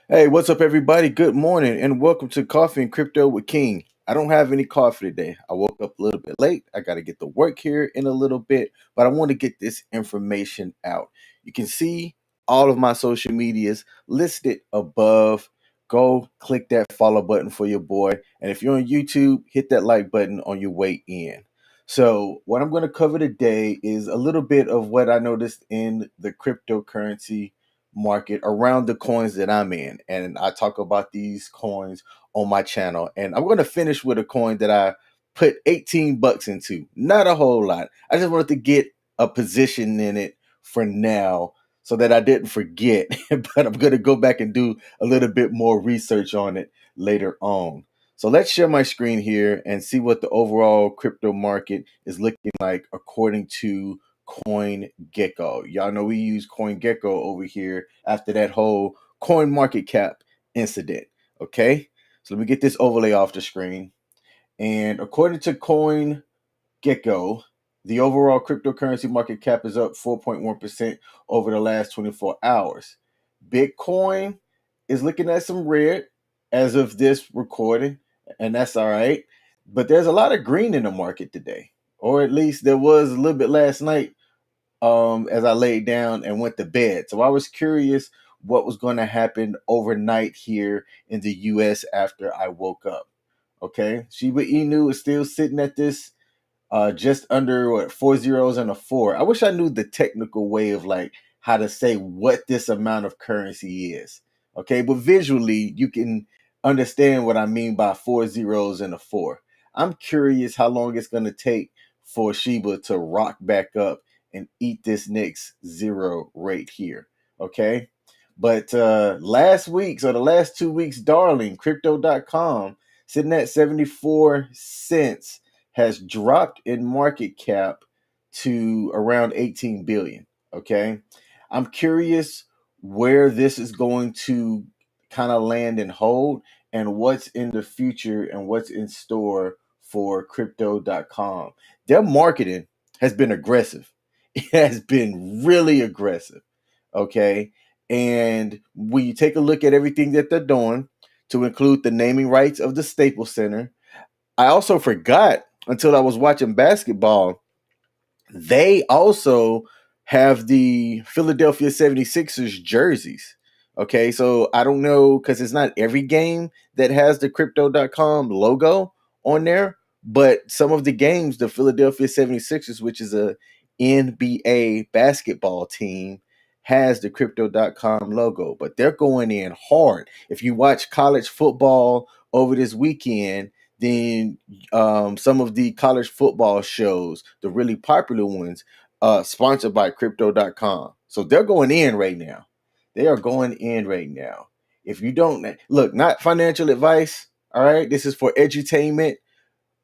Hey, what's up, everybody? Good morning and welcome to Coffee and Crypto with King. I don't have any coffee today. I woke up a little bit late. I got to get to work here in a little bit, but I want to get this information out. You can see all of my social medias listed above. Go click that follow button for your boy. And if you're on YouTube, hit that like button on your way in. So, what I'm going to cover today is a little bit of what I noticed in the cryptocurrency market around the coins that I'm in. And I talk about these coins on my channel. And I'm going to finish with a coin that I put 18 bucks into. Not a whole lot. I just wanted to get a position in it for now so that I didn't forget. But I'm going to go back and do a little bit more research on it later on. So let's share my screen here and see what the overall crypto market is looking like according to CoinGecko. Y'all know we use CoinGecko over here after that whole coin market cap incident. Okay, so let me get this overlay off the screen. And according to CoinGecko, the overall cryptocurrency market cap is up 4.1% over the last 24 hours. Bitcoin is looking at some red as of this recording, and that's all right. But there's a lot of green in the market today, or at least there was a little bit last night as I laid down and went to bed. So I was curious what was going to happen overnight here in the US after I woke up. Okay. Shiba Inu is still sitting at this just under what, 4 zeros and a 4. I wish I knew the technical way of like how to say what this amount of currency is. Okay, but visually you can understand what I mean by 4 zeros and a 4. I'm curious how long it's going to take for Shiba to rock back up and eat this next zero right here. Okay, but last week, so the last 2 weeks, darling, Crypto.com sitting at 74 cents has dropped in market cap to around 18 billion. Okay. I'm curious where this is going to kind of land and hold and what's in the future and what's in store for crypto.com. Their marketing has been aggressive. It has been really aggressive. Okay. And when you take a look at everything that they're doing, to include the naming rights of the Staples Center, I also forgot until I was watching basketball. They also have the Philadelphia 76ers jerseys. Okay, so I don't know because it's not every game that has the crypto.com logo on there, but some of the games, the Philadelphia 76ers, which is a NBA basketball team, has the crypto.com logo, but they're going in hard. If you watch college football over this weekend, then some of the college football shows, the really popular ones, sponsored by crypto.com. So they're going in right now. They are going in right now. If you don't look, not financial advice, all right? This is for edutainment.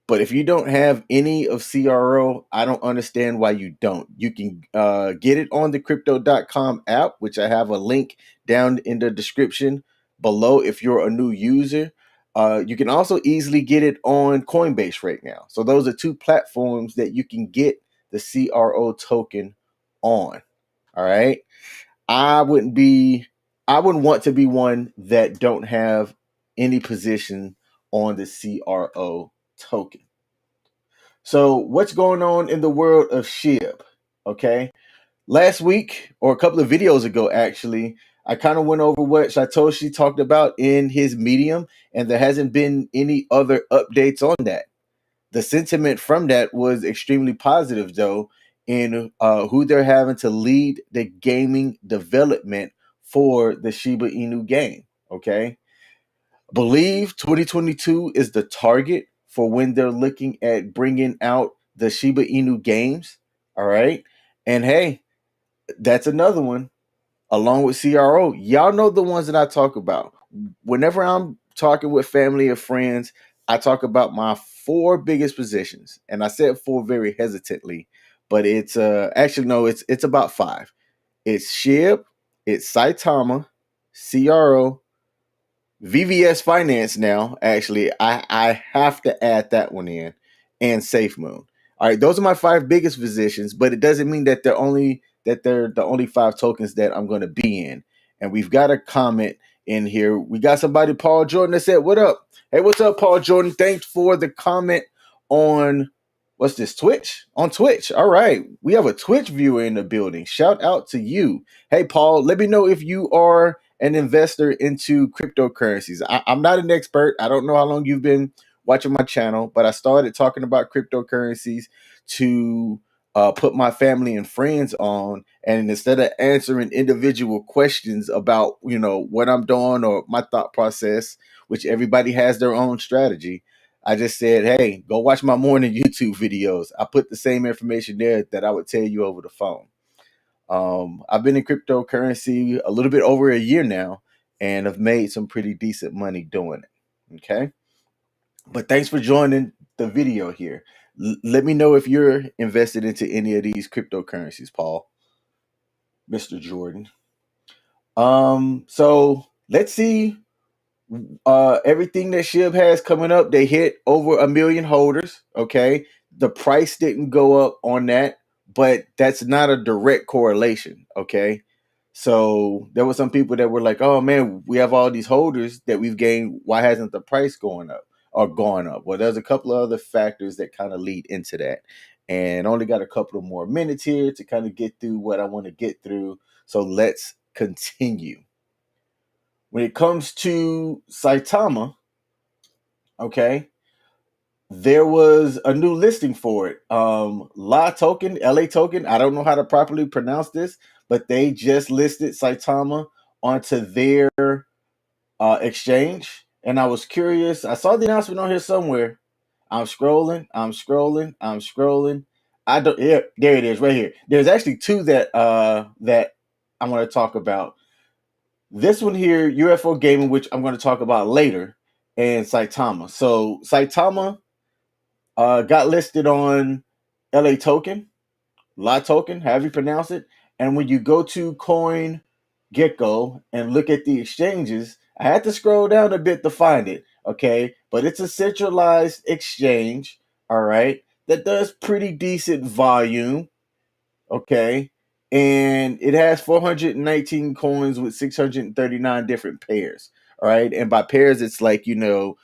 But if you don't have any of CRO, I don't understand why you don't. You can get it on the crypto.com app, which I have a link down in the description below if you're a new user. You can also easily get it on Coinbase right now. So those are two platforms that you can get the CRO token on. All right. I wouldn't be I wouldn't want to be one that don't have any position on the CRO token. So, what's going on in the world of SHIB? Okay. Last week, or a couple of videos ago, actually, I kind of went over what Satoshi talked about in his Medium, and there hasn't been any other updates on that. The sentiment from that was extremely positive, though, in who they're having to lead the gaming development for the Shiba Inu game. Okay. Believe 2022 is the target for when they're looking at bringing out the Shiba Inu games. All right. And hey, that's another one along with CRO. Y'all know the ones that I talk about. Whenever I'm talking with family or friends, I talk about my four biggest positions. And I said four very hesitantly, but it's actually no, it's about five. It's SHIB, it's Saitama, CRO, VVS Finance now, actually, I have to add that one in, and SafeMoon. All right, those are my five biggest positions, but it doesn't mean that they're the only five tokens that I'm going to be in. And we've got a comment in here. We got somebody, Paul Jordan, that said, "What up?" Hey, what's up, Paul Jordan? Thanks for the comment on what's this, Twitch? On Twitch. All right. We have a Twitch viewer in the building. Shout out to you. Hey, Paul, let me know if you are an investor into cryptocurrencies. I'm not an expert. I don't know how long you've been watching my channel, but I started talking about cryptocurrencies to put my family and friends on. And instead of answering individual questions about, what I'm doing or my thought process, which everybody has their own strategy, I just said, hey, go watch my morning YouTube videos. I put the same information there that I would tell you over the phone. I've been in cryptocurrency a little bit over a year now, and have made some pretty decent money doing it. Okay. But thanks for joining the video here. Let me know if you're invested into any of these cryptocurrencies, Paul, Mr. Jordan. So let's see everything that SHIB has coming up. They hit over 1 million holders. Okay. The price didn't go up on that, but that's not a direct correlation. Okay. So there were some people that were like, oh man, we have all these holders that we've gained. Why hasn't the price going up or gone up? Well, there's a couple of other factors that kind of lead into that. And only got a couple of more minutes here to kind of get through what I want to get through. So let's continue. When it comes to Saitama, okay, there was a new listing for it. LaToken, LaToken, I don't know how to properly pronounce this, but they just listed Saitama onto their exchange. And I was curious. I saw the announcement on here somewhere. I'm scrolling. I don't. Yeah, there it is, right here. There's actually two that I'm going to talk about. This one here, UFO Gaming, which I'm going to talk about later, and Saitama. So Saitama got listed on LaToken, however you pronounce it. And when you go to Coin Gecko and look at the exchanges, I had to scroll down a bit to find it. Okay, but it's a centralized exchange. All right, that does pretty decent volume. Okay, and it has 419 coins with 639 different pairs. All right, and by pairs, it's like Saitama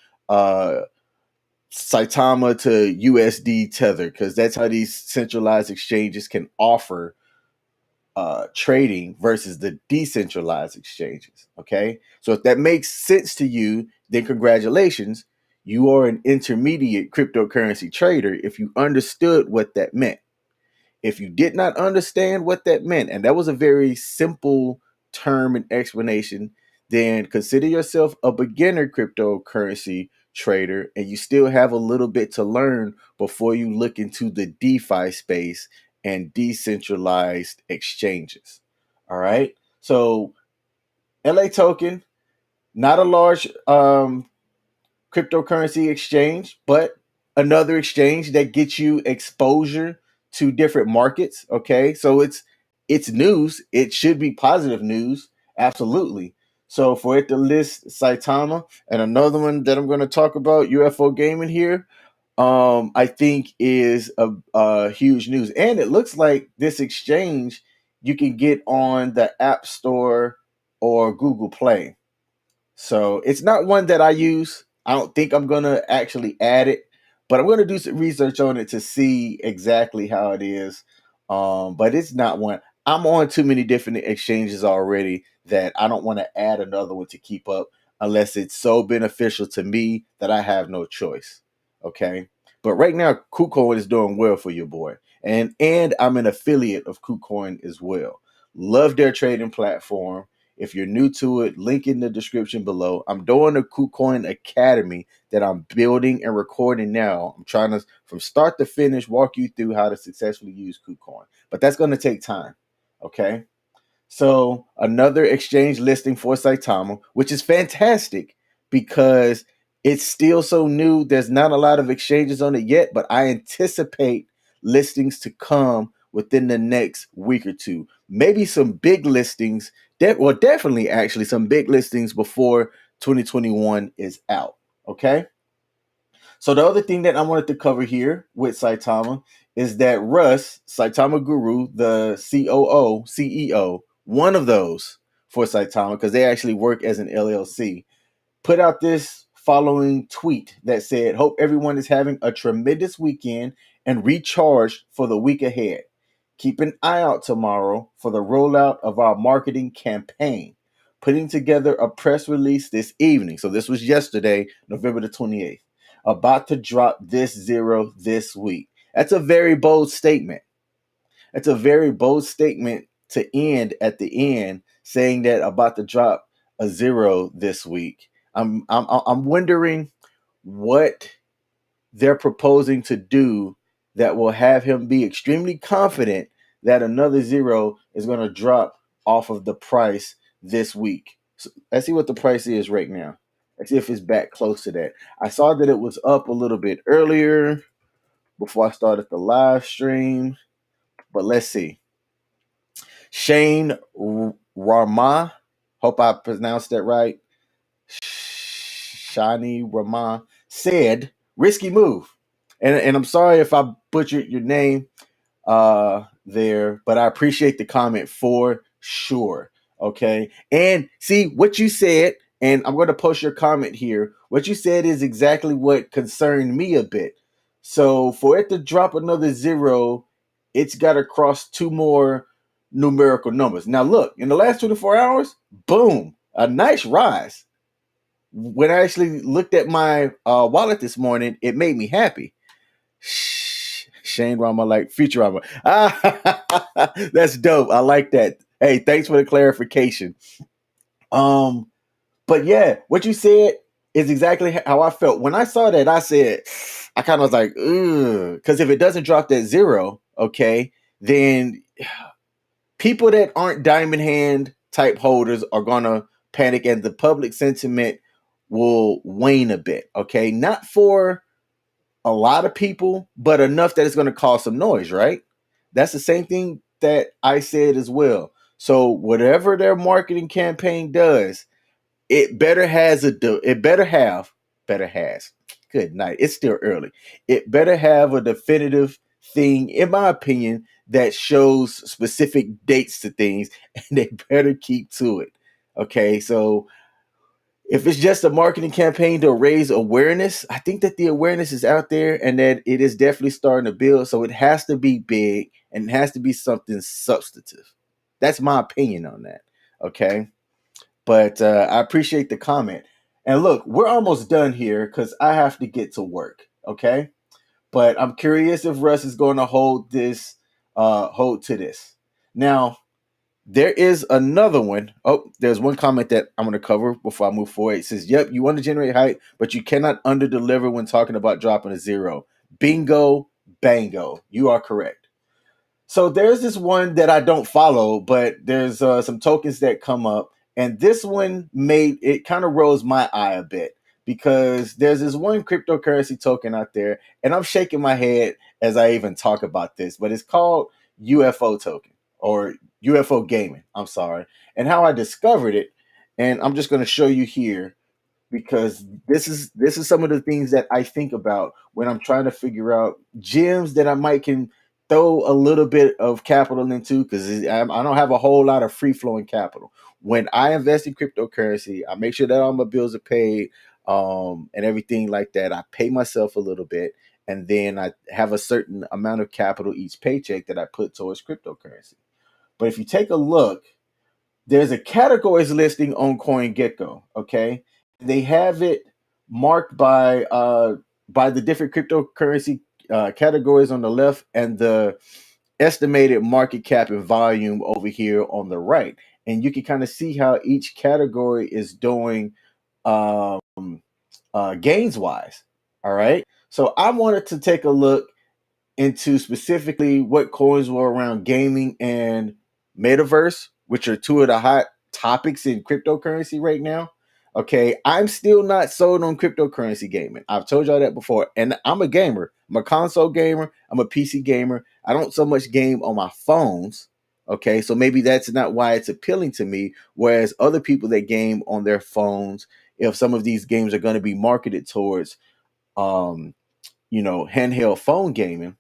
to USD tether, because that's how these centralized exchanges can offer trading versus the decentralized exchanges. Okay, so if that makes sense to you, then congratulations, you are an intermediate cryptocurrency trader if you understood what that meant. If you did not understand what that meant, and that was a very simple term and explanation, then consider yourself a beginner cryptocurrency trader, and you still have a little bit to learn before you look into the DeFi space and decentralized exchanges. All right. So LaToken, not a large cryptocurrency exchange, but another exchange that gets you exposure to different markets. Okay, so it's news. It should be positive news, absolutely. So for it to list Saitama and another one that I'm going to talk about, UFO Gaming here, I think is a huge news. And it looks like this exchange you can get on the App Store or Google Play. So it's not one that I use. I don't think I'm going to actually add it, but I'm going to do some research on it to see exactly how it is. But it's not one. I'm on too many different exchanges already that I don't want to add another one to keep up unless it's so beneficial to me that I have no choice. Okay. But right now, KuCoin is doing well for your boy. And I'm an affiliate of KuCoin as well. Love their trading platform. If you're new to it, link in the description below. I'm doing a KuCoin Academy that I'm building and recording now. I'm trying to, from start to finish, walk you through how to successfully use KuCoin. But that's going to take time. Okay. So another exchange listing for Saitama, which is fantastic because it's still so new. There's not a lot of exchanges on it yet, but I anticipate listings to come within the next week or two. Maybe some big listings, definitely actually some big listings before 2021 is out. Okay. So the other thing that I wanted to cover here with Saitama is that Russ, Saitama Guru, the COO, CEO, one of those, for Saitama, because they actually work as an LLC, put out this following tweet that said, "Hope everyone is having a tremendous weekend and recharged for the week ahead. Keep an eye out tomorrow for the rollout of our marketing campaign. Putting together a press release this evening." So this was yesterday, November the 28th. "About to drop this zero this week." That's a very bold statement. That's a very bold statement to end at the end, saying that about to drop a zero this week. I'm wondering what they're proposing to do that will have him be extremely confident that another zero is going to drop off of the price this week. So let's see what the price is right now. Let's see if it's back close to that. I saw that it was up a little bit earlier before I started the live stream, but let's see. Shane Rama, hope I pronounced that right. Shani Rama said, "Risky move." And I'm sorry if I butchered your name there, but I appreciate the comment for sure. Okay. And see what you said, and I'm going to post your comment here. What you said is exactly what concerned me a bit. So for it to drop another zero, it's got to cross two more numerical numbers. Now, look, in the last 24 hours, boom, a nice rise. When I actually looked at my wallet this morning, it made me happy. Shane Rama, like Futurama. That's dope. I like that. Hey, thanks for the clarification. But yeah, what you said is exactly how I felt. When I saw that, I said, I kind of was like, ugh. Because if it doesn't drop that zero, okay, then people that aren't diamond hand type holders are gonna panic, and the public sentiment will wane a bit. Okay, not for a lot of people, but enough that it's going to cause some noise, right? That's the same thing that I said as well. So whatever their marketing campaign does, it better has it better has. Good night. It's still early. It better have a definitive thing, in my opinion, that shows specific dates to things, and they better keep to it. Okay, so if it's just a marketing campaign to raise awareness, I think that the awareness is out there and that it is definitely starting to build. So it has to be big and it has to be something substantive. That's my opinion on that. Okay. But I appreciate the comment. And look, we're almost done here because I have to get to work. Okay. But I'm curious if Russ is going to hold to this. Now, there is another one. Oh, there's one comment that I'm going to cover before I move forward. It says, "Yep, you want to generate hype, but you cannot underdeliver when talking about dropping a zero. Bingo, bango. You are correct." So there's this one that I don't follow, but there's some tokens that come up, and this one made it kind of rose my eye a bit because there's this one cryptocurrency token out there, and I'm shaking my head as I even talk about this, but it's called UFO Token or UFO Gaming. I'm sorry, and how I discovered it, and I'm just going to show you here because this is some of the things that I think about when I'm trying to figure out gems that I might can throw a little bit of capital into because I don't have a whole lot of free flowing capital. When I invest in cryptocurrency, I make sure that all my bills are paid and everything like that. I pay myself a little bit, and then I have a certain amount of capital each paycheck that I put towards cryptocurrency. But if you take a look, there's a categories listing on CoinGecko. Okay, they have it marked by the different cryptocurrency categories on the left and the estimated market cap and volume over here on the right, and you can kind of see how each category is doing um, gains wise. All right, so I wanted to take a look into specifically what coins were around gaming and metaverse, which are two of the hot topics in cryptocurrency right now. Okay, I'm still not sold on cryptocurrency gaming. I've told y'all that before. And I'm a gamer. I'm a console gamer. I'm a PC gamer. I don't so much game on my phones. Okay, so maybe that's not why it's appealing to me. Whereas other people that game on their phones, if some of these games are going to be marketed towards um, handheld phone gaming,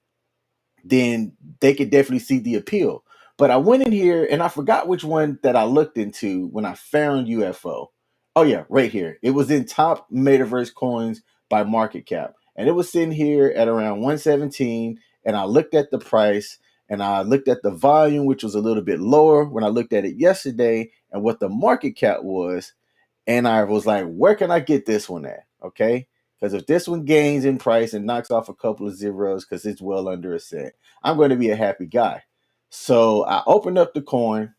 then they could definitely see the appeal. But I went in here and I forgot which one that I looked into when I found UFO. Oh yeah, right here. It was in top metaverse coins by market cap. And it was sitting here at around 117. And I looked at the price and I looked at the volume, which was a little bit lower when I looked at it yesterday, and what the market cap was. And I was like, where can I get this one at? Okay. Because if this one gains in price and knocks off a couple of zeros because it's well under a cent, I'm going to be a happy guy. So I opened up the coin.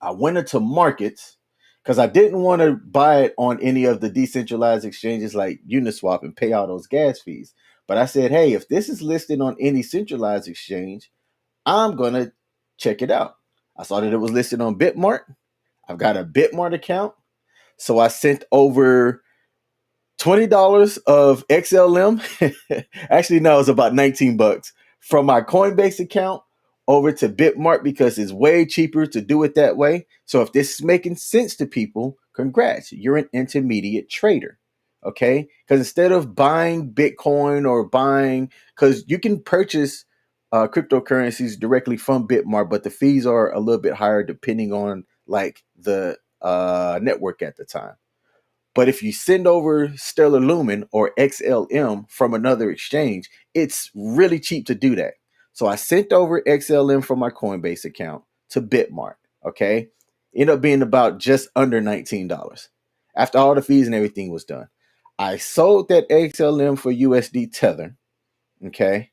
I went into markets because I didn't want to buy it on any of the decentralized exchanges like Uniswap and pay all those gas fees. But I said, hey, if this is listed on any centralized exchange, I'm going to check it out. I saw that it was listed on Bitmart. I've got a Bitmart account. So I sent over $20 of XLM. Actually, no, it's about 19 bucks from my Coinbase account over to Bitmart because it's way cheaper to do it that way. So if this is making sense to people, congrats, you're an intermediate trader. Okay, because instead of buying Bitcoin or buying, because you can purchase cryptocurrencies directly from Bitmart, but the fees are a little bit higher depending on like the network at the time. But if you send over Stellar Lumen or XLM from another exchange, it's really cheap to do that. So I sent over XLM from my Coinbase account to Bitmart. Okay. Ended up being about just under $19 after all the fees and everything was done. I sold that XLM for USD Tether. Okay.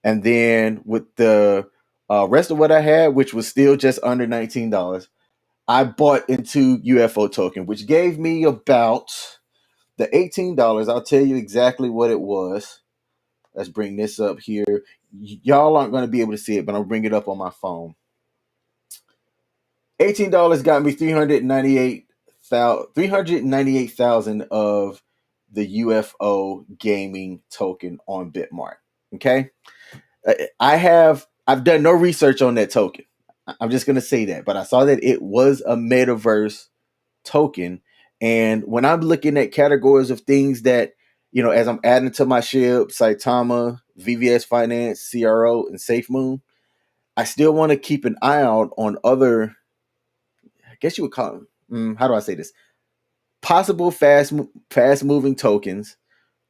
And then with the rest of what I had, which was still just under $19, I bought into UFO Token, which gave me about the $18. I'll tell you exactly what it was. Let's bring this up here. Y'all aren't going to be able to see it, but I'll bring it up on my phone. $18 got me 398,000 of the UFO gaming token on Bitmart. Okay, I've done no research on that token. I'm just going to say that, but I saw that it was a metaverse token. And when I'm looking at categories of things that, as I'm adding to my SHIB, Saitama, VVS Finance, CRO, and SafeMoon, I still want to keep an eye out on other, I guess you would call them, how do I say this? Possible fast moving tokens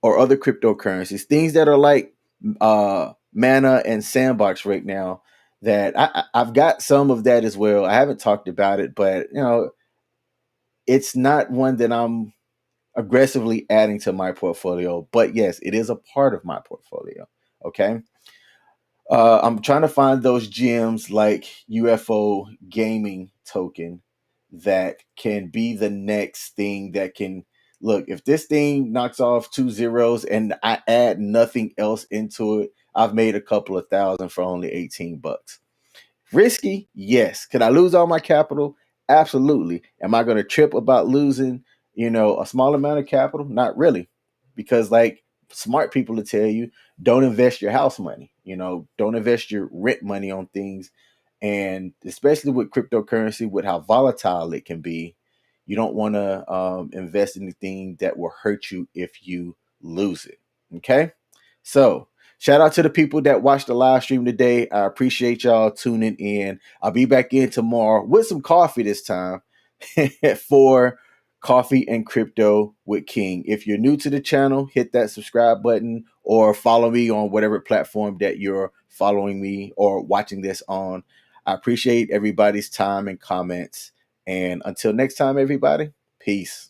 or other cryptocurrencies, things that are like Mana and Sandbox right now. That I've got some of that as well. I haven't talked about it, but it's not one that I'm aggressively adding to my portfolio. But yes, it is a part of my portfolio. Okay. I'm trying to find those gems like UFO gaming token that can be the next thing that can look. If this thing knocks off 2 zeros and I add nothing else into it, I've made a couple of thousand for only 18 bucks. Risky, yes. Could I lose all my capital? Absolutely. Am I going to trip about losing, a small amount of capital? Not really. Because like smart people will tell you, don't invest your house money, don't invest your rent money on things. And especially with cryptocurrency, with how volatile it can be, you don't want to invest in anything that will hurt you if you lose it. Okay. So shout out to the people that watched the live stream today. I appreciate y'all tuning in. I'll be back in tomorrow with some coffee this time for Coffee and Crypto with King. If you're new to the channel, hit that subscribe button or follow me on whatever platform that you're following me or watching this on. I appreciate everybody's time and comments. And until next time, everybody, peace.